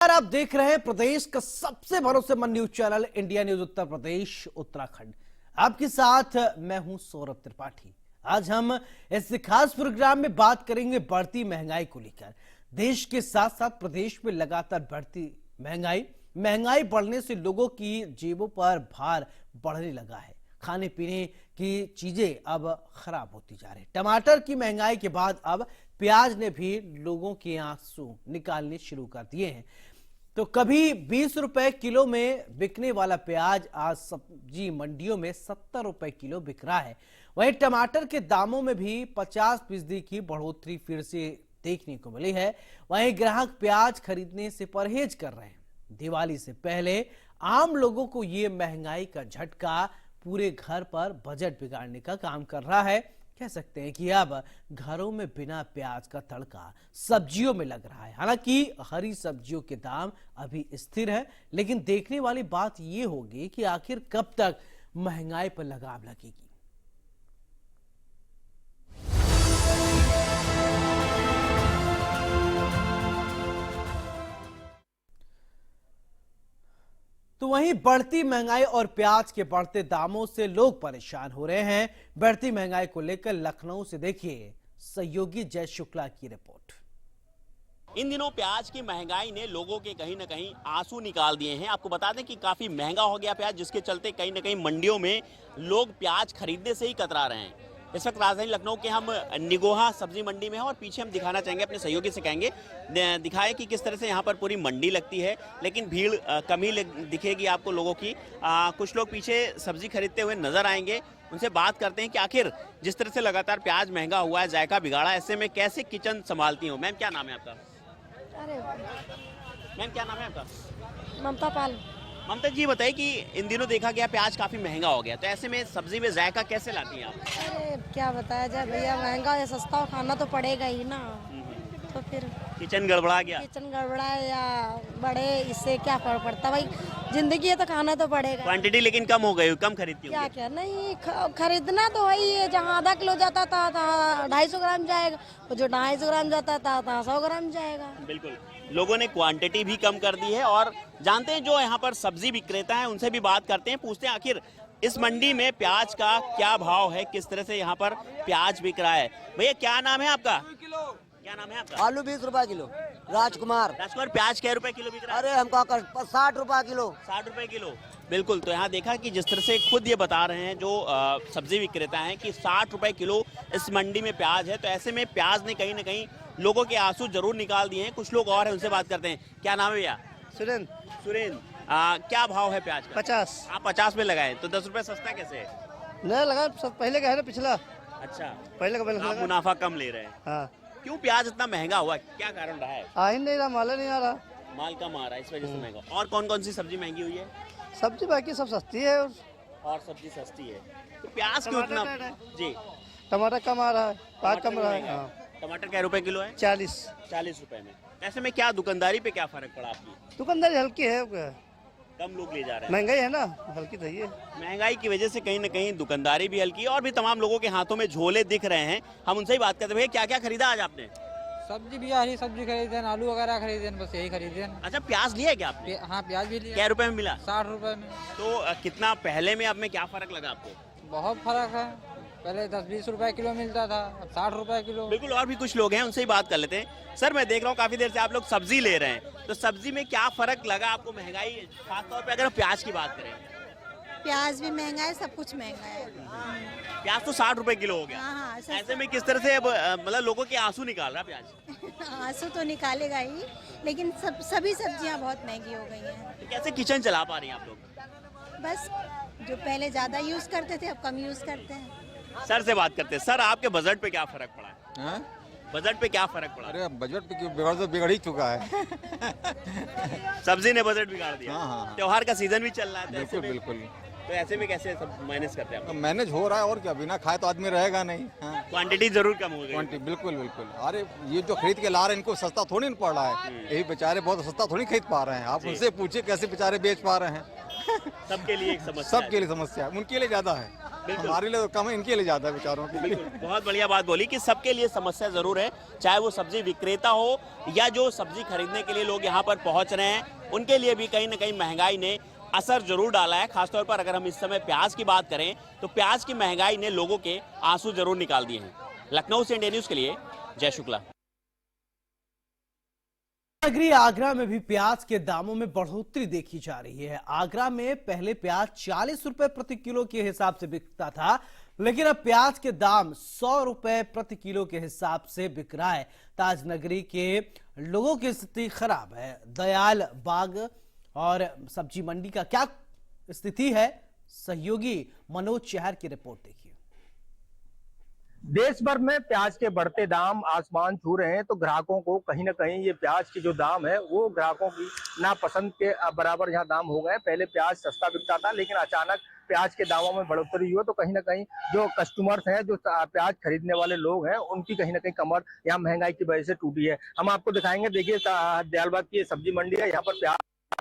आप देख रहे हैं प्रदेश का सबसे भरोसेमंद news channel India news Uttar Pradesh Uttarakhand. आपके साथ मैं हूं सौरभ त्रिपाठी। आज हम इस खास प्रोग्राम में बात करेंगे बढ़ती महंगाई को लेकर। देश के साथ साथ प्रदेश में लगातार बढ़ती महंगाई बढ़ने से लोगों की जेबों पर भार बढ़ने लगा है। खाने पीने की चीजें अब खराब होती जा रही। टमाटर की महंगाई के बाद अब प्याज ने भी लोगों के आंसू निकालने शुरू कर दिए हैं। तो कभी 20 रुपए किलो में बिकने वाला प्याज आज सब्जी मंडियों में 70 रुपए किलो बिक रहा है। वहीं टमाटर के दामों में भी 50% की बढ़ोतरी फिर से देखने को मिली है। वहीं ग्राहक प्याज खरीदने से परहेज कर रहे हैं। दिवाली से पहले आम लोगों को ये महंगाई का झटका पूरे घर पर बजट बिगाड़ने का काम कर रहा है। कह सकते हैं कि अब घरों में बिना प्याज का तड़का सब्जियों में लग रहा है। हालांकि हरी सब्जियों के दाम अभी स्थिर है, लेकिन देखने वाली बात यह होगी कि आखिर कब तक महंगाई पर लगाम लगेगी। तो वहीं बढ़ती महंगाई और प्याज के बढ़ते दामों से लोग परेशान हो रहे हैं। बढ़ती महंगाई को लेकर लखनऊ से देखिए सहयोगी जय शुक्ला की रिपोर्ट। इन दिनों प्याज की महंगाई ने लोगों के कहीं न कहीं आंसू निकाल दिए हैं। आपको बता दें कि काफी महंगा हो गया प्याज, जिसके चलते कहीं न कहीं मंडियों में लोग प्याज खरीदने से ही कतरा रहे हैं। इस वक्त राजधानी लखनऊ के हम निगोहा सब्जी मंडी में हैं और पीछे हम दिखाना चाहेंगे, अपने सहयोगी से कहेंगे दिखाएं कि किस तरह से यहाँ पर पूरी मंडी लगती है, लेकिन भीड़ कम ही दिखेगी आपको लोगों की। कुछ लोग पीछे सब्जी खरीदते हुए नजर आएंगे। उनसे बात करते हैं कि आखिर जिस तरह से लगातार प्याज महंगा हुआ है, जायका बिगाड़ा, ऐसे में कैसे किचन संभालती हूँ। मैम क्या नाम है आपका? अरे मैम क्या नाम है आपका? ममता पाल। ममता जी बताइए कि इन दिनों देखा गया प्याज काफी महंगा हो गया, तो ऐसे में सब्जी में जायका कैसे लाती हैं आप? अरे क्या बताया जाए भैया, महंगा या सस्ता खाना तो पड़ेगा ही ना। तो फिर किचन गड़बड़ा गया। किचन गड़बड़ा या बड़े, इससे क्या फर्क पड़ता भाई, जिंदगी है तो खाना तो पड़ेगा। क्वांटिटी लेकिन कम हो गई, कम खरीदती हूँ। क्या क्या नहीं खरीदना तो वही है, जहाँ आधा किलो जाता था 250 ग्राम जाएगा, और जो 250 ग्राम जाता था 100 ग्राम जाएगा। बिल्कुल, लोगों ने क्वांटिटी भी कम कर दी है। और जानते हैं जो यहाँ पर सब्जी विक्रेता हैं उनसे भी बात करते हैं, पूछते हैं आखिर इस मंडी में प्याज का क्या भाव है, किस तरह से यहाँ पर प्याज बिक रहा है। भैया क्या नाम है आपका? क्या नाम है आपका? आलू 20 रुपए किलो। राजकुमार। राजकुमार, प्याज क्या रुपए किलो बिक रहा है? अरे हमको 60 रुपए किलो। 60 रुपए किलो। बिल्कुल, तो यहाँ देखा कि जिस तरह से खुद ये बता रहे हैं जो सब्जी विक्रेता हैं कि 60 रुपए किलो इस मंडी में प्याज है। तो ऐसे में प्याज ने कहीं ना कहीं लोगों के आंसू जरूर निकाल दिए हैं। कुछ लोग और हैं, उनसे बात करते हैं। क्या नाम है भैया? सुरेंद्र। क्या भाव है प्याज का? 50। आप 50 में लगाए, तो 10 रुपए सस्ता कैसे है? नहीं लगा, सब पहले का है ना, पिछला अच्छा, पहले का आप मुनाफा कम ले रहे हैं। हाँ। क्यों प्याज इतना महंगा हुआ, क्या कारण रहा है? आ ही नहीं रहा, माल नहीं आ रहा। माल कम आ रहा है, इस वजह से महंगा। और कौन कौन सी सब्जी महंगी हुई है? सब्जी बाकी सब सस्ती है। और सब्जी सस्ती है, तो प्याज क्यों इतना? जी, टमाटर कम आ रहा है, प्याज कम रहा है। हाँ। टमाटर क्या रुपए किलो है? 40। 40 रुपए में। ऐसे में क्या दुकानदारी पे क्या फर्क पड़ा आपकी? दुकानदारी हल्की है, कम लोग ले जा रहे हैं। महंगाई है ना, हल्की तो है। महंगाई की वजह से कहीं ना कहीं दुकानदारी भी हल्की है और भी तमाम लोगों के हाथों में झोले दिख रहे हैं। हम उनसे ही बात करते हैं। भैया क्या क्या खरीदा आज आपने? सब्जी भी हरी सब्जी खरीदे, आलू वगैरह खरीदे, बस यही खरीदे। अच्छा, प्याज लिया है क्या आपने? हाँ, प्याज भी लिया। क्या रुपए में मिला? 60 रुपए में। तो कितना पहले में अब में क्या फर्क लगा आपको? बहुत फर्क है, पहले 10-20 रुपए किलो मिलता था, अब 60 रुपए किलो। बिल्कुल, और भी कुछ लोग हैं, उनसे ही बात कर लेते हैं। सर, मैं देख रहा हूँ काफी देर से आप लोग सब्जी ले रहे हैं, तो सब्जी में क्या फर्क लगा आपको? महंगाई खासतौर पे अगर प्याज की बात करें। प्याज भी महंगा है, सब कुछ महंगा है। प्याज तो 60 रुपए किलो हो गया। हाँ, ऐसे में किस तरह से अब मतलब लोगों के आंसू निकाल रहा प्याज? आंसू तो निकालेगा ही, लेकिन सभी सब्जियां बहुत महंगी हो गई हैं। तो कैसे किचन चला पा रही हैं आप लोग? बस जो पहले ज्यादा यूज करते थे, अब कम यूज करते हैं। सर से बात करते हैं। सर, आपके बजट पे क्या फर्क पड़ा है? हाँ? बजट पे क्या फर्क पड़ा? अरे बजट पे बिगड़ तो बिगड़ ही चुका है। सब्जी ने बजट बिगाड़ दिया। हाँ, हाँ। त्योहार का सीजन भी चल रहा है, बिल्कुल बिल्कुल। तो ऐसे में कैसे सब मैनेज करते हैं आप? तो मैनेज हो रहा है, और क्या, बिना खाए तो आदमी रहेगा नहीं। हाँ। क्वांटिटी जरूर कम हो गई। क्वांटिटी बिल्कुल बिल्कुल। अरे ये जो खरीद के ला रहे हैं इनको सस्ता थोड़ी न पड़ रहा है, यही बेचारे बहुत सस्ता थोड़ी खरीद पा रहे हैं। आप उनसे पूछिए कैसे बेचारे बेच पा रहे हैं। सबके लिए एक समस्या, सबके लिए समस्या है, उनके लिए ज्यादा है। हमारे लिए तो कम है, इनके लिए ज्यादा है बेचारों के लिए। बहुत बढ़िया बात बोली कि सबके लिए समस्या जरूर है, चाहे वो सब्जी विक्रेता हो या जो सब्जी खरीदने के लिए लोग यहाँ पर पहुंच रहे हैं, उनके लिए भी कहीं ना कहीं महंगाई ने असर जरूर डाला है। खासतौर पर अगर हम इस समय प्याज की बात करें तो प्याज की महंगाई ने लोगों के आंसू जरूर निकाल दिए हैं। लखनऊ से इंडिया न्यूज के लिए जय शुक्ला। नगरी आगरा में भी प्याज के दामों में बढ़ोतरी देखी जा रही है। आगरा में पहले प्याज 40 रुपए प्रति किलो के हिसाब से बिकता था, लेकिन अब प्याज के दाम 100 रुपए प्रति किलो के हिसाब से बिक रहा है। ताजनगरी के लोगों की स्थिति खराब है। दयाल बाग और सब्जी मंडी का क्या स्थिति है, सहयोगी मनोज चहर की रिपोर्ट देखिए। देश भर में प्याज के बढ़ते दाम आसमान छू रहे हैं, तो ग्राहकों को कहीं ना कहीं ये प्याज के जो दाम है वो ग्राहकों की नापसंद के बराबर यहाँ दाम हो गए। पहले प्याज सस्ता बिकता था, लेकिन अचानक प्याज के दामों में बढ़ोतरी हुई, तो कहीं ना कहीं जो कस्टमर्स हैं, जो प्याज खरीदने वाले लोग हैं, उनकी कहीं ना कहीं कमर यहाँ महंगाई की वजह से टूटी है। हम आपको दिखाएंगे, देखिए दयालबाग की ये सब्जी मंडी है, यहाँ पर प्याज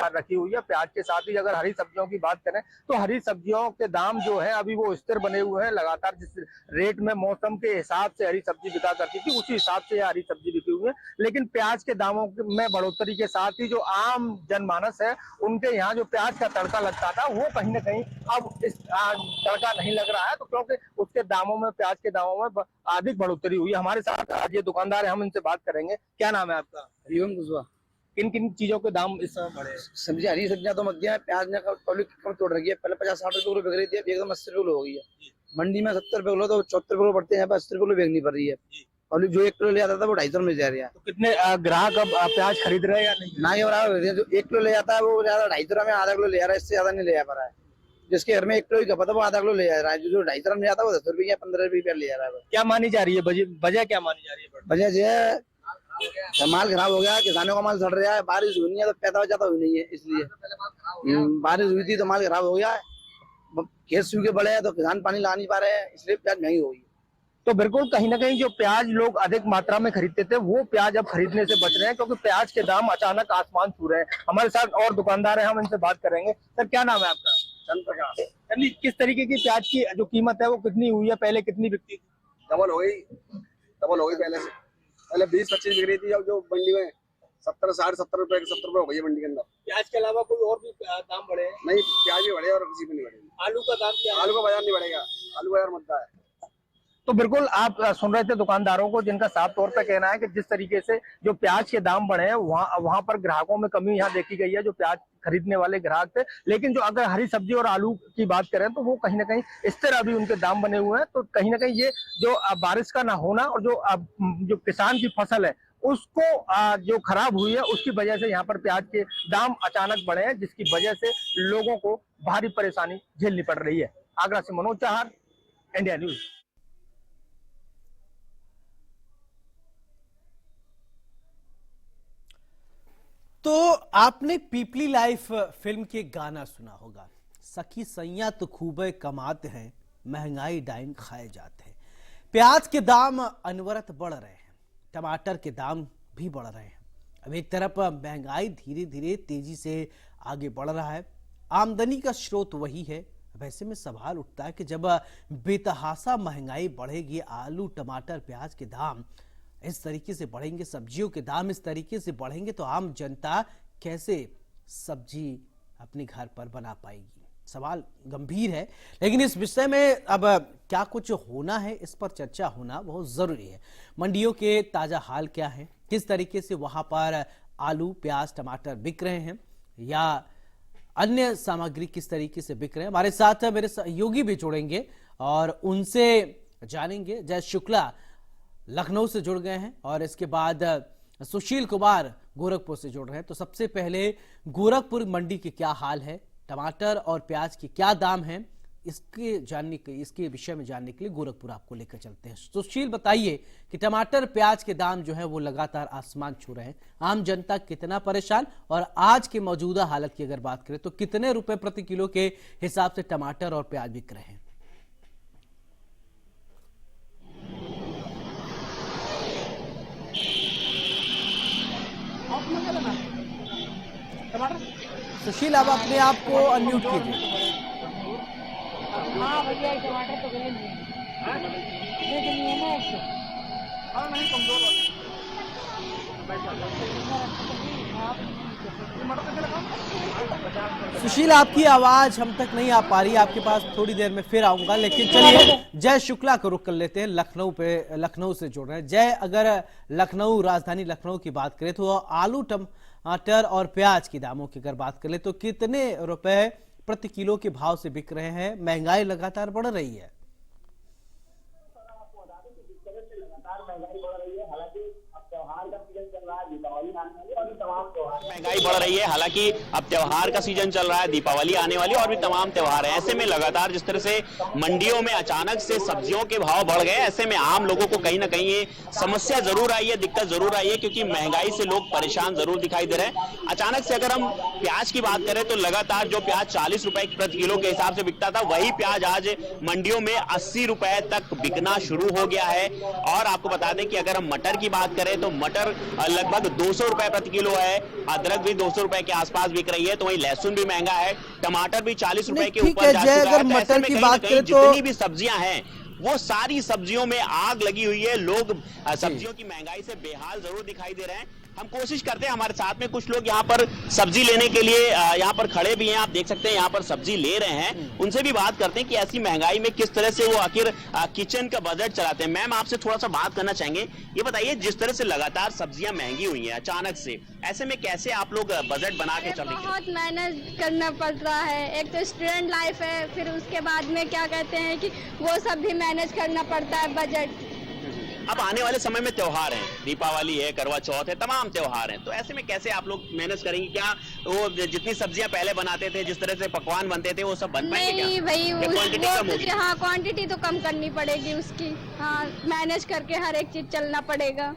रखी हुई है। प्याज के साथ ही अगर हरी सब्जियों की बात करें तो हरी सब्जियों के दाम जो है अभी वो स्थिर बने हुए हैं। लगातार जिस रेट में मौसम के हिसाब से हरी सब्जी बिका करती थी, उसी हिसाब से हरी सब्जी बिकी हुई है। लेकिन प्याज के दामों में बढ़ोतरी के साथ ही जो आम जनमानस है, उनके यहाँ जो प्याज का तड़का लगता था, वो कहीं ना कहीं अब इस तड़का नहीं लग रहा है, तो क्योंकि उसके दामों में, प्याज के दामों में अधिक बढ़ोतरी हुई है। हमारे साथ आज ये दुकानदार है, हम इनसे बात करेंगे। क्या नाम है आपका? हरिओम कुशवाहा। किन किन चीजों के दाम इस समय बढ़े? सब्जी, हरी सब्जियां तो मत दिया, प्याज ने पब्लिक कम तोड़ रखी है। पहले 50-60 रुपए किलो बिक रही थी, अब एकदम 80 रुपए किलो हो गई है। मंडी में 70 रुपए किलो, तो 74 रुपए बढ़ते हैं, 80 रुपए किलो बेचनी पड़ रही है। पब्लिक जो 1 किलो ले आता था वो 250 में जा रहा है। तो कितने ग्राहक अब प्याज खरीद रहे हैं या नहीं? ना ही बराबर, जो 1 किलो ले आता है वो 250 में आधा किलो ले आ रहा है, इससे ज्यादा नहीं ले आ पा रहा है। जिसके घर में 1 किलो ही खपत है वो आधा किलो ले आ रहा है, जो 250 में आता है वो 10 रुपये या 15 रुपये ले आ रहा है। क्या मानी जा रही है वजह क्या मानी जा रही है? वजह जो है माल खराब हो गया, किसानों का माल सड़ रहा है, बारिश हुई नहीं है तो पैदा ज्यादा हुई नहीं है, इसलिए बारिश हुई थी तो माल खराब हो गया है। खेत सूखे पड़े हैं तो किसान पानी ला नहीं पा रहे हैं, इसलिए प्याज महंगी हो गई। तो बिल्कुल कहीं ना कहीं जो प्याज लोग अधिक मात्रा में खरीदते थे, वो प्याज अब खरीदने से बच रहे हैं, क्योंकि प्याज के दाम अचानक आसमान छू रहे हैं। हमारे साथ और दुकानदार हैं, हम इनसे बात करेंगे। सर, क्या नाम है आपका? चंद्रप्रकाश। किस तरीके की प्याज की जो कीमत है वो कितनी हुई है? पहले कितनी बिकती थी? डबल हो गई पहले 20-25 बिक रही थी, अब जो मंडी में 70, 60, 70 रुपए हो गई है मंडी के अंदर। प्याज के अलावा कोई और भी दाम बढ़े हैं? नहीं, प्याज भी बढ़े और किसी भी नहीं बढ़े। आलू का दाम क्या है? आलू का बाजार नहीं बढ़ेगा, आलू बाजार मुद्दा है। तो बिल्कुल आप सुन रहे थे दुकानदारों को, जिनका साफ तौर पर कहना है कि जिस तरीके से जो प्याज के दाम बढ़े हैं, वहां पर ग्राहकों में कमी यहाँ देखी गई है, जो प्याज खरीदने वाले ग्राहक थे। लेकिन जो अगर हरी सब्जी और आलू की बात करें तो वो कहीं ना कहीं स्थिर अभी उनके दाम बने हुए हैं। तो कहीं ना कहीं ये जो बारिश का ना होना और जो किसान की फसल है उसको जो खराब हुई है, उसकी वजह से यहाँ पर प्याज के दाम अचानक बढ़े हैं, जिसकी वजह से लोगों को भारी परेशानी झेलनी पड़ रही है। आगरा से मनोज चहर, इंडिया न्यूज। तो आपने पीपली लाइफ फिल्म के गाना सुना होगा, सखी सैया तो खूबे कमाते हैं, महंगाई डाइन खाए जाते हैं। प्याज के दाम अनवरत बढ़ रहे हैं, टमाटर के दाम भी बढ़ रहे हैं। अब एक तरफ महंगाई धीरे धीरे तेजी से आगे बढ़ रहा है, आमदनी का स्रोत वही है। अब ऐसे में सवाल उठता है कि जब बेतहासा महंगाई बढ़ेगी, आलू, टमाटर, प्याज के दाम इस तरीके से बढ़ेंगे, सब्जियों के दाम इस तरीके से बढ़ेंगे, तो आम जनता कैसे सब्जी अपने घर पर बना पाएगी? सवाल गंभीर है। लेकिन इस विषय में अब क्या कुछ होना है, इस पर चर्चा होना बहुत जरूरी है। मंडियों के ताजा हाल क्या है, किस तरीके से वहां पर आलू, प्याज, टमाटर बिक रहे हैं या अन्य सामग्री किस तरीके से बिक रहे हैं, हमारे साथ मेरे सहयोगी भी जुड़ेंगे और उनसे जानेंगे। जय शुक्ला लखनऊ से जुड़ गए हैं और इसके बाद सुशील कुमार गोरखपुर से जुड़ रहे हैं। तो सबसे पहले गोरखपुर मंडी के क्या हाल है, टमाटर और प्याज के क्या दाम हैं, इसके विषय में जानने के लिए गोरखपुर आपको लेकर चलते हैं। सुशील, बताइए कि टमाटर, प्याज के दाम जो है वो लगातार आसमान छू रहे हैं, आम जनता कितना परेशान, और आज के मौजूदा हालत की अगर बात करें तो कितने रुपए प्रति किलो के हिसाब से टमाटर और प्याज बिक रहे हैं? सुशील, अब अपने आप को अनम्यूट कीजिए। हाँ भैया टमाटर तो गले नहीं है ना सुशील, आपकी आवाज हम तक नहीं आ पा रही, आपके पास थोड़ी देर में फिर आऊंगा, लेकिन चलिए जय शुक्ला को रुक कर लेते हैं। लखनऊ से जुड़ रहे हैं जय। अगर लखनऊ, राजधानी लखनऊ की बात करें तो आलू, टमाटर और प्याज के दामों की अगर बात करें तो कितने रुपए प्रति किलो के भाव से बिक रहे हैं? महंगाई लगातार बढ़ रही है। महंगाई बढ़ रही है, हालांकि अब त्योहार का सीजन चल रहा है, दीपावली आने वाली और भी तमाम त्योहार है। ऐसे में लगातार जिस तरह से मंडियों में अचानक से सब्जियों के भाव बढ़ गए, ऐसे में आम लोगों को कहीं ना कहीं ये समस्या जरूर आई है, दिक्कत जरूर आई है, क्योंकि महंगाई से लोग परेशान जरूर दिखाई दे रहे हैं। अचानक से अगर हम प्याज की बात करें तो लगातार जो प्याज 40 रुपए प्रति किलो के हिसाब से बिकता था, वही प्याज आज मंडियों में 80 रुपए तक बिकना शुरू हो गया है। और आपको बता दें कि अगर हम मटर की बात करें तो मटर लगभग 200 रुपए प्रति किलो है, अदरक भी 200 रुपए के आसपास बिक रही है, तो वहीं लहसुन भी महंगा है, टमाटर भी 40 रुपए के ऊपर जा चुका है। अगर तो ऐसे मटर में की कहीं ना बात कहीं करें तो जितनी भी सब्जियां हैं वो सारी सब्जियों में आग लगी हुई है। लोग सब्जियों की महंगाई से बेहाल जरूर दिखाई दे रहे हैं। हम कोशिश करते हैं, हमारे साथ में कुछ लोग यहाँ पर सब्जी लेने के लिए यहाँ पर खड़े भी हैं, आप देख सकते हैं यहाँ पर सब्जी ले रहे हैं, उनसे भी बात करते हैं कि ऐसी महंगाई में किस तरह से वो आखिर किचन का बजट चलाते हैं। मैम, आपसे थोड़ा सा बात करना चाहेंगे, ये बताइए जिस तरह से लगातार सब्जियां महंगी हुई हैं अचानक से, ऐसे में कैसे आप लोग बजट बना के चल रहे हैं? बहुत मैनेज करना पड़ रहा है, एक तो स्टूडेंट लाइफ है, फिर उसके बाद में क्या कहते हैं कि वो सब भी मैनेज करना पड़ता है बजट। अब आने वाले समय में त्योहार हैं, दीपावली है, करवा चौथ है, तमाम त्योहार हैं, तो ऐसे में कैसे आप लोग मैनेज करेंगे? क्या वो जितनी सब्जियां पहले बनाते थे, जिस तरह से पकवान बनते थे, वो सब बन पाएंगे क्या? नहीं भाई, क्वांटिटी कम होगी? हाँ, क्वांटिटी तो कम करनी पड़ेगी उसकी। हाँ, मैनेज करके हर एक चीज चलना पड़ेगा,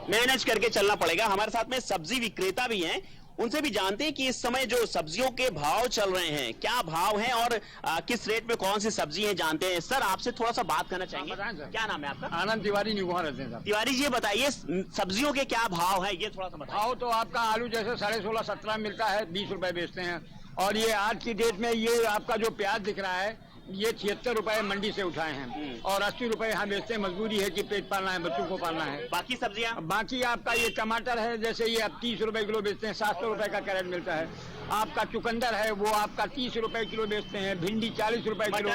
मैनेज करके चलना पड़ेगा। हमारे साथ में सब्जी विक्रेता भी हैं, उनसे भी जानते हैं कि इस समय जो सब्जियों के भाव चल रहे हैं, क्या भाव हैं और किस रेट में कौन सी सब्जी है, जानते हैं। सर, आपसे थोड़ा सा बात करना चाहेंगे, क्या नाम है आपका? आनंद तिवारी, न्यू रहते हैं। तिवारी जी, ये बताइए सब्जियों के क्या भाव है, ये थोड़ा सा बताइए। भाव तो आपका आलू जैसे 16.5-17 मिलता है, 20 रुपए बेचते हैं। और ये आज की डेट में ये आपका जो प्याज दिख रहा है, ये 76 रुपए मंडी से उठाए हैं और 80 रुपए यहाँ बेचते हैं। मजबूरी है कि पेट पालना है, बच्चों को पालना है। बाकी सब्जियां? बाकी आपका ये टमाटर है, जैसे ये अब 30 रुपए किलो बेचते हैं, 700 रुपए का कैरेट मिलता है। आपका चुकंदर है, वो आपका 30 रुपए किलो बेचते हैं। भिंडी 40 रुपए किलो।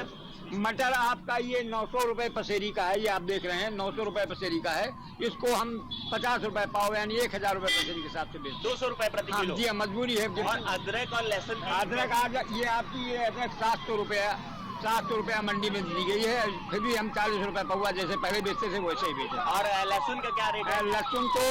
मटर आपका ये 900 रुपए पसेरी का है, ये आप देख रहे हैं 900 रुपए पसेरी का है। इसको हम 50 रुपए पाव यानी 1000 रुपए पसेरी के हिसाब से बेचते हैं। 200 रुपए प्रति किलो? जी, मजबूरी है। और अदरक और लहसुन? अदरक आज ये आपकी ये अदरक 700 रुपया मंडी में दी गई है, फिर भी हम 40 रुपए पौवा जैसे पहले बेचते थे वैसे ही बेचे। और लहसुन का क्या रेट है? लहसुन तो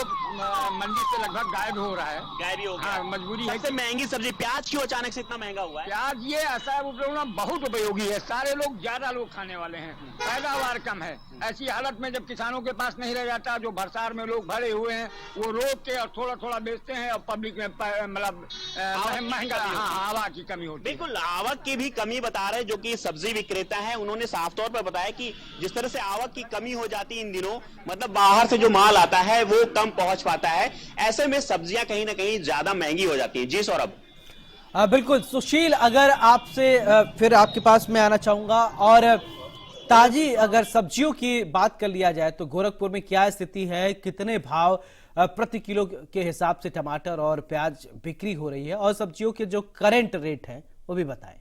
मंडी से लगभग गायब हो रहा है। गायब ही हो गया। हाँ, मजबूरी है। सबसे महंगी सब्जी प्याज क्यों अचानक से इतना महंगा हुआ है? प्याज ये ऐसा है, उपयोग बहुत उपयोगी है, सारे लोग ज्यादा लोग खाने वाले हैं, पैदावार कम है। ऐसी हालत में जब किसानों के पास नहीं रह जाता, जो भरसार में लोग भरे हुए हैं, वो रोक के और थोड़ा थोड़ा बेचते हैं और पब्लिक में मतलब महंगा, आवक की कमी होती है। बिल्कुल, आवक की भी कमी बता रहे जो कि सब्जी विक्रेता है, उन्होंने साफ तौर पर बताया कि जिस तरह से आवक की कमी हो जाती है इन दिनों, मतलब बाहर से जो माल आता है वो कम पहुंच पाता है, ऐसे में सब्जियां कहीं ना कहीं ज्यादा महंगी हो जाती है। जी सौरभ। बिल्कुल सुशील, अगर आपसे फिर आपके पास मैं आना चाहूंगा, और ताजी अगर सब्जियों की बात कर लिया जाए तो गोरखपुर में क्या स्थिति है, कितने भाव प्रति किलो के हिसाब से टमाटर और प्याज बिक्री हो रही है, और सब्जियों के जो करंट रेट है वो भी बताएं।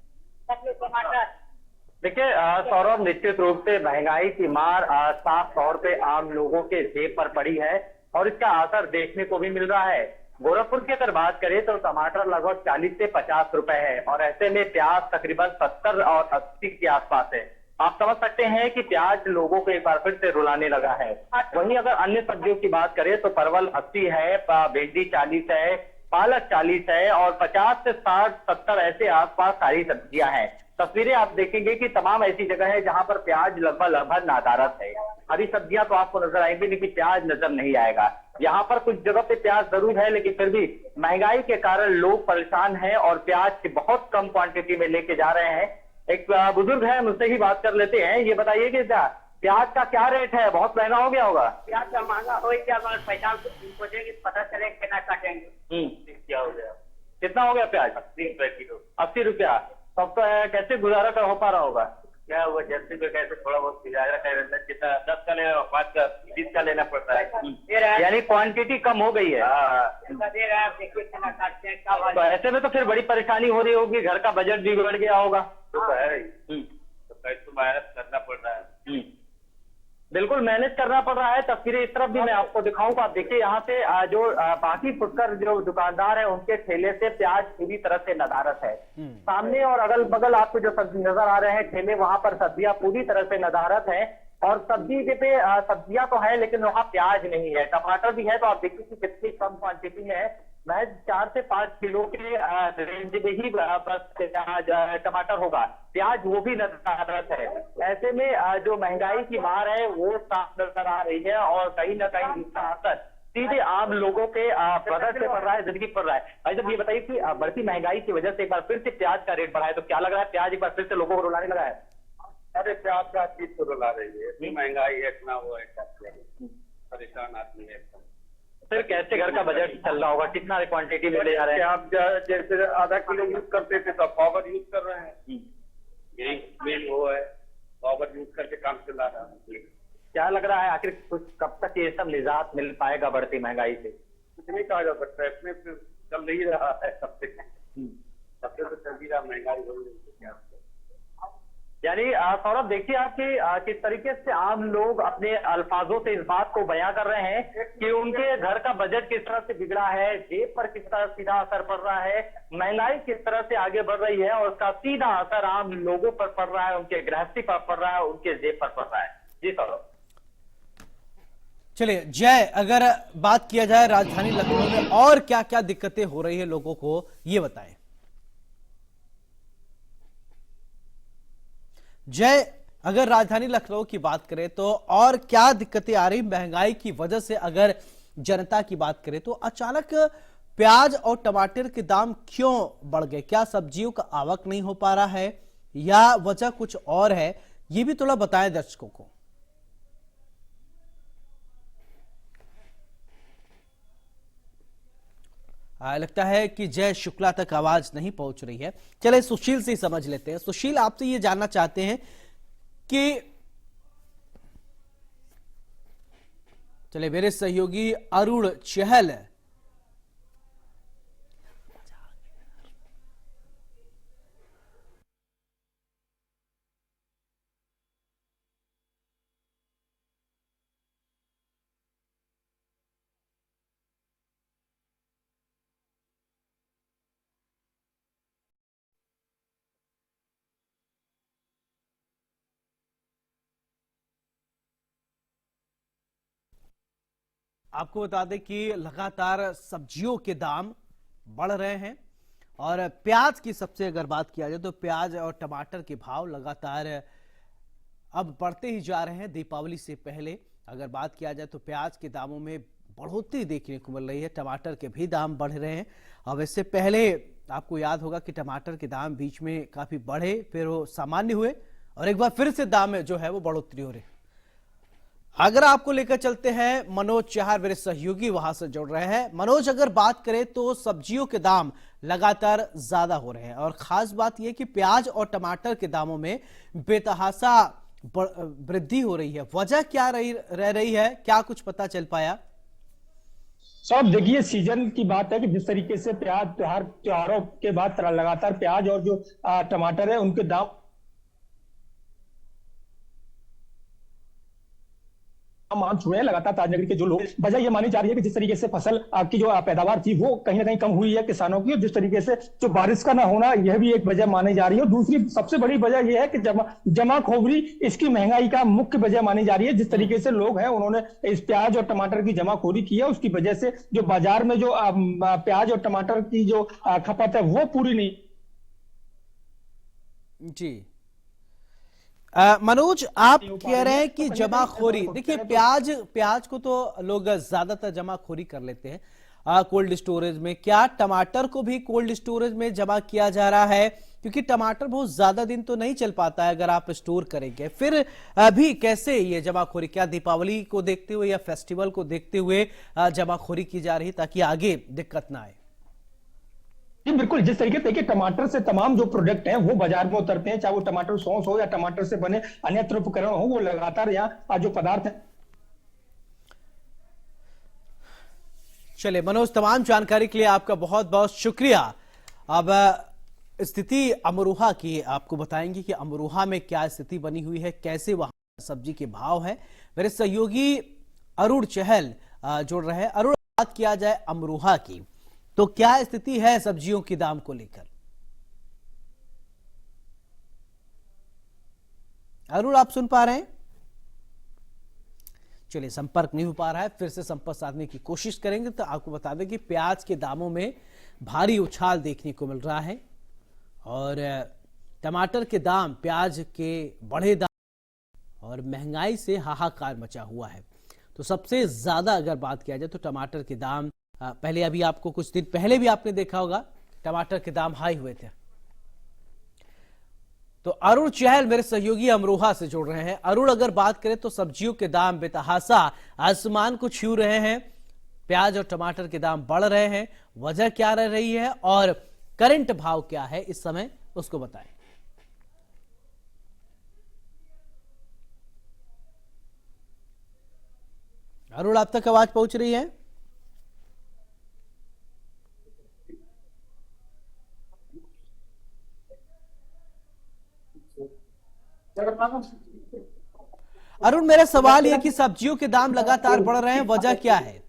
देखिए सौरभ, निश्चित रूप से महंगाई की मार साफ तौर पे आम लोगों के जेब पर पड़ी है और इसका असर देखने को भी मिल रहा है। गोरखपुर की अगर बात करें तो टमाटर लगभग 40 से 50 रुपए है और ऐसे में प्याज तकरीबन 70 और 80 के आसपास है। आप समझ सकते हैं कि प्याज लोगों को एक बार फिर से रुलाने लगा है। वहीं अगर अन्य सब्जियों की बात करें तो परवल 80 है, भिंडी 40 है, पालक 40 है और 50 से 60-70 ऐसे आसपास सारी सब्जियां हैं। तस्वीरें आप देखेंगे कि तमाम ऐसी जगह है जहां पर प्याज लगभग नादारत है। हरी सब्जियां तो आपको नजर आएंगी लेकिन प्याज नजर नहीं आएगा। यहाँ पर कुछ जगह पे प्याज जरूर है लेकिन फिर भी महंगाई के कारण लोग परेशान हैं और प्याज की बहुत कम क्वांटिटी में लेके जा रहे हैं। एक बुजुर्ग है, मुझसे ही बात कर लेते हैं। ये बताइए कि प्याज का क्या रेट है? बहुत महंगा हो गया होगा। प्याज का महंगा हो गया, पहचान सोचेंगे पता चले कितना काटेंगे। क्या हो गया? कितना हो गया प्याज? 80 रुपए किलो। 80 रुपया। तब तो कैसे गुजारा कर हो पा रहा होगा? क्या वो जल्दी पे कैसे थोड़ा बहुत गुजारा कर रहे हैं, जितना 10 का लेना 5 का 20 का लेना पड़ता है, यानी क्वांटिटी कम हो गई है। दे रहा है, देखिए कितना काटते हैं, क्या तो ऐसे में तो फिर बड़ी परेशानी हो रही होगी, घर का बजट बिगड़ गया होगा। तो है तो कैसे मेहनत करना पड़ रहा है। बिल्कुल मैनेज करना पड़ रहा है। तस्वीरें इस तरफ भी मैं आपको दिखाऊंगा। आप देखिए यहाँ पे जो बाकी फुटकर जो दुकानदार है उनके ठेले से प्याज पूरी तरह से नदारत है। सामने और अगल बगल आपको जो सब्जी नजर आ रहे हैं ठेले, वहां पर सब्जियां पूरी तरह से नदारत है। और सब्जी पे सब्जियां तो है लेकिन वहाँ प्याज नहीं है। टमाटर भी है तो आप देखिए कि कितनी कम क्वांटिटी है, महज 4 से 5 किलो के रेंज में ही बस टमाटर होगा। प्याज वो भी नदारत है। ऐसे में जो महंगाई की मार है वो साफ नजर आ रही है और कहीं ना कहीं इसका असर सीधे आम लोगों के बजट पे पड़ रहा है, जिंदगी पर पड़ रहा है। भाई जब ये बताइए कि बढ़ती महंगाई की वजह से एक बार फिर से प्याज का रेट बढ़ा है, तो क्या लग रहा है प्याज एक बार फिर से लोगों को रुलाने लगा है? अरे प्याज का चीज तो रुला रही है, इतनी महंगाई है, इतना वो है, परेशान आदमी है एकदम। फिर कैसे घर का बजट चल रहा होगा? कितना क्वांटिटी में ले जा रहे हैं? आप जैसे आधा किलो यूज करते थे तो पावर यूज कर रहे हैं, मेन वो है, पावर यूज करके काम चला रहा है। क्या लग रहा है आखिर कुछ कब तक ये सब निजात मिल पाएगा बढ़ती महंगाई से? कुछ नहीं कहा जा सकता है, इसमें फिर चल नहीं रहा है सबसे तो चल ही रहा, महंगाई हो रही है। यानी सौरभ देखिए आप कि किस तरीके से आम लोग अपने अल्फाजों से इस बात को बयां कर रहे हैं कि उनके घर का बजट किस तरह से बिगड़ा है, जेब पर किस तरह सीधा असर पड़ रहा है, महंगाई किस तरह से आगे बढ़ रही है और उसका सीधा असर आम लोगों पर पड़ रहा है, उनके गृहस्थी पर पड़ रहा है, उनके जेब पर पड़ रहा है। जी सौरभ। चलिए जय, अगर बात किया जाए राजधानी लखनऊ में और क्या क्या दिक्कतें हो रही है लोगों को, ये बताएं जय। अगर राजधानी लखनऊ की बात करें तो और क्या दिक्कतें आ रही महंगाई की वजह से? अगर जनता की बात करें तो अचानक प्याज और टमाटर के दाम क्यों बढ़ गए? क्या सब्जियों का आवक नहीं हो पा रहा है या वजह कुछ और है? ये भी थोड़ा बताएं दर्शकों को। लगता है कि जय शुक्ला तक आवाज नहीं पहुंच रही है। चले सुशील से ही समझ लेते हैं। सुशील, आपसे ये जानना चाहते हैं कि चले मेरे सहयोगी अरुण चहल आपको बता दें कि लगातार सब्जियों के दाम बढ़ रहे हैं और प्याज की सबसे अगर बात किया जाए तो प्याज और टमाटर के भाव लगातार अब बढ़ते ही जा रहे हैं। दीपावली से पहले अगर बात किया जाए तो प्याज के दामों में बढ़ोतरी देखने को मिल रही है, टमाटर के भी दाम बढ़ रहे हैं। अब इससे पहले आपको याद होगा कि टमाटर के दाम बीच में काफी बढ़े, फिर वो सामान्य हुए और एक बार फिर से दाम में जो है वो बढ़ोतरी हो रही है। अगर आपको लेकर चलते हैं मनोज चहल, मेरे सहयोगी वहां से जुड़ रहे हैं। मनोज, अगर बात करें तो सब्जियों के दाम लगातार ज्यादा हो रहे हैं और खास बात यह कि प्याज और टमाटर के दामों में बेतहासा वृद्धि हो रही है। वजह क्या रह रही है, क्या कुछ पता चल पाया? सब देखिए, सीजन की बात है कि जिस तरीके से प्याज त्योहारों के बाद लगातार प्याज और जो टमाटर है उनके दाम मान छुए हैं लगातार। ताजनगरी के जो लोग, वजह ये मानी जा रही है कि जिस तरीके से फसल की जो पैदावार थी वो कहीं ना कहीं कम हुई है किसानों की, और जिस तरीके से जो बारिश का ना होना यह भी एक वजह मानी जा रही है। और दूसरी सबसे बड़ी वजह यह है कि जमाखोरी इसकी महंगाई का मुख्य वजह मानी जा रही है। जिस तरीके से लोग हैं उन्होंने इस प्याज और टमाटर की जमाखोरी की है, उसकी वजह से जो बाजार में जो प्याज और टमाटर की जो खपत है वो पूरी नहीं। जी मनोज, आप कह रहे हैं कि जमाखोरी, देखिए प्याज को तो लोग ज्यादातर जमाखोरी कर लेते हैं कोल्ड स्टोरेज में। क्या टमाटर को भी कोल्ड स्टोरेज में जमा किया जा रहा है? क्योंकि टमाटर बहुत ज्यादा दिन तो नहीं चल पाता है अगर आप स्टोर करेंगे। फिर अभी कैसे ये जमाखोरी, क्या दीपावली को देखते हुए या फेस्टिवल को देखते हुए जमाखोरी की जा रही ताकि आगे दिक्कत ना आए? जी बिल्कुल, जिस तरीके देखिए टमाटर से तमाम जो प्रोडक्ट हैं वो बाजार में उतरते हैं, चाहे वो टमाटर सॉस हो या टमाटर से बने अन्यत्र उपकरण हो, वो लगातार यहाँ जो पदार्थ है। चलिए मनोज, तमाम जानकारी के लिए आपका बहुत बहुत शुक्रिया। अब स्थिति अमरोहा की आपको बताएंगे कि अमरोहा में क्या स्थिति बनी हुई है, कैसे वहां सब्जी के भाव है। मेरे सहयोगी अरुण चहल जुड़ रहे हैं। अरुण, बात किया जाए अमरोहा की तो क्या स्थिति है सब्जियों के दाम को लेकर? अरुण, आप सुन पा रहे हैं? चलिए, संपर्क नहीं हो पा रहा है, फिर से संपर्क साधने की कोशिश करेंगे। तो आपको बता दें कि प्याज के दामों में भारी उछाल देखने को मिल रहा है और टमाटर के दाम, प्याज के बढ़े दाम और महंगाई से हाहाकार मचा हुआ है। तो सबसे ज्यादा अगर बात किया जाए तो टमाटर के दाम, पहले अभी आपको कुछ दिन पहले भी आपने देखा होगा टमाटर के दाम हाई हुए थे। तो अरुण चहल मेरे सहयोगी अमरोहा से जुड़ रहे हैं। अरुण, अगर बात करें तो सब्जियों के दाम बेतहाशा आसमान को छू रहे हैं, प्याज और टमाटर के दाम बढ़ रहे हैं, वजह क्या रह रही है और करंट भाव क्या है इस समय, उसको बताएं। अरुण, आप तक आवाज पहुंच रही है? अरुण, मेरा सवाल यह कि सब्जियों के दाम लगातार बढ़ रहे हैं, वजह क्या है?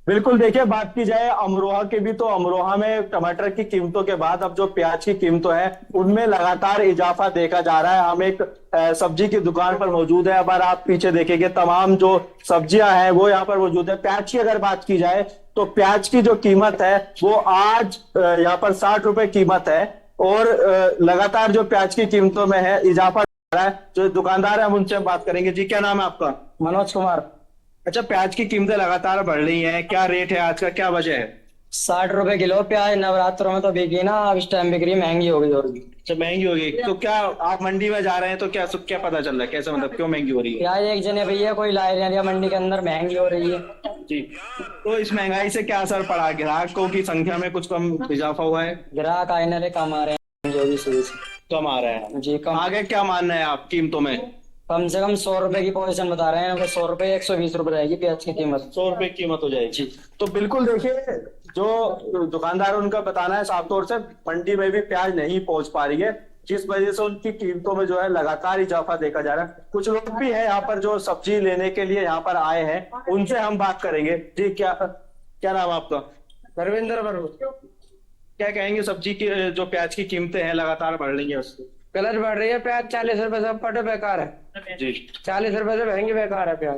बिल्कुल, देखिए बात की जाए अमरोहा के भी, तो अमरोहा में टमाटर की कीमतों के बाद अब जो प्याज की कीमतों है उनमें लगातार इजाफा देखा जा रहा है। हम एक सब्जी की दुकान पर मौजूद है। अगर आप पीछे देखेंगे तमाम जो सब्जियां हैं वो यहाँ पर मौजूद है। प्याज की अगर बात की जाए तो प्याज की जो कीमत है वो आज यहाँ पर 60 रुपए कीमत है और लगातार जो प्याज की कीमतों में है इजाफा हो रहा है। जो दुकानदार है हम उनसे बात करेंगे। जी, क्या नाम है आपका? मनोज कुमार। अच्छा, प्याज की कीमतें लगातार बढ़ रही हैं, क्या रेट है आज का, क्या वजह है? 60 रुपए किलो प्याज नवरात्रों में तो बिकी ना, अब इस टाइम बिक रही, महंगी हो गई होगी। अच्छा, महंगी हो गई। तो क्या आप मंडी में जा रहे हैं तो क्या क्या पता चल रहा है, कैसे मतलब क्यों महंगी हो रही है? प्याज एक जने भैया कोई ला रहा है मंडी के अंदर, महंगी हो रही है जी। तो इस महंगाई से क्या असर पड़ा? ग्राहकों की संख्या में कुछ कम इजाफा हुआ है? ग्राहक आए न कम आ रहे हैं, जो भी शुरू से कम आ रहे हैं जी। कम आगे क्या मानना है आप कीमतों में? कम से कम 100 रुपए की पोजीशन बता रहे हैं। 100 रुपए 120 रुपए रहेगी प्याज की कीमत। 100 रुपए कीमत हो जाएगी। तो बिल्कुल देखिए, जो दुकानदार उनका बताना है साफ तौर से मंडी में भी प्याज नहीं पहुंच पा रही है, जिस वजह से उनकी कीमतों में जो है लगातार इजाफा देखा जा रहा है। कुछ लोग भी हैं यहाँ पर जो सब्जी लेने के लिए यहाँ पर आए हैं, उनसे हम बात करेंगे। जी, क्या नाम आपका? धर्मेंद्र वर्मा। क्या कहेंगे, सब्जी की जो प्याज की कीमतें हैं लगातार बढ़ रही है उससे? कलर बढ़ रही है। प्याज 40 रुपए से पटे बेकार है जी। 40 रुपए से महंगी बेकार है प्याज।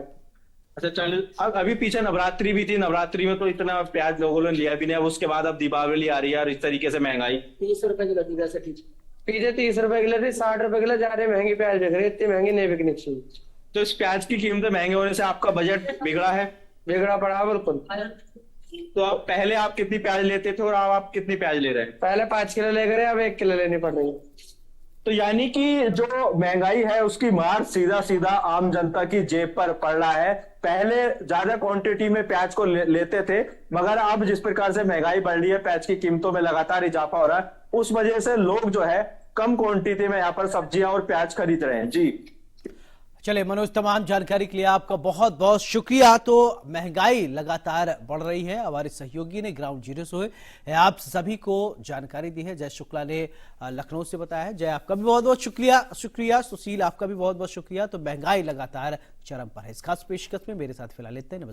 अच्छा, चल अभी पीछे नवरात्रि भी थी, नवरात्रि में तो इतना प्याज लोगों ने लिया भी नहीं। अब उसके बाद अब दीपावली आ रही है और इस तरीके से महंगाई 30 रुपए किलो थी वैसे पीछे 30 रुपए किलो थी, 60 रुपए किलो ज्यादा महंगी प्याज बिक रही है। इतनी महंगी नहीं बिकनी चाहिए। तो इस प्याज की कीमतें महंगे होने से आपका बजट बिगड़ा है? बिगड़ा पड़ा बिल्कुल। तो आप पहले आप कितनी प्याज लेते थे और अब आप कितनी प्याज ले रहे हैं? पहले 5 किलो ले गए, अब 1 किलो लेनी पड़ रही है। तो यानी कि जो महंगाई है उसकी मार सीधा सीधा आम जनता की जेब पर पड़ रहा है। पहले ज्यादा क्वांटिटी में प्याज को लेते थे, मगर अब जिस प्रकार से महंगाई बढ़ रही है, प्याज की कीमतों में लगातार इजाफा हो रहा है, उस वजह से लोग जो है कम क्वांटिटी में यहाँ पर सब्जियां और प्याज खरीद रहे हैं। जी चले मनोज, तमाम जानकारी के लिए आपका बहुत बहुत शुक्रिया। तो महंगाई लगातार बढ़ रही है, हमारे सहयोगी ने ग्राउंड जीरो से आप सभी को जानकारी दी है। जय शुक्ला ने लखनऊ से बताया है। जय, आपका भी बहुत बहुत शुक्रिया। सुशील, आपका भी बहुत बहुत शुक्रिया। तो महंगाई लगातार चरम पर है। इस खास पेशकश में मेरे साथ फिलहाल इतने। नमस्कार।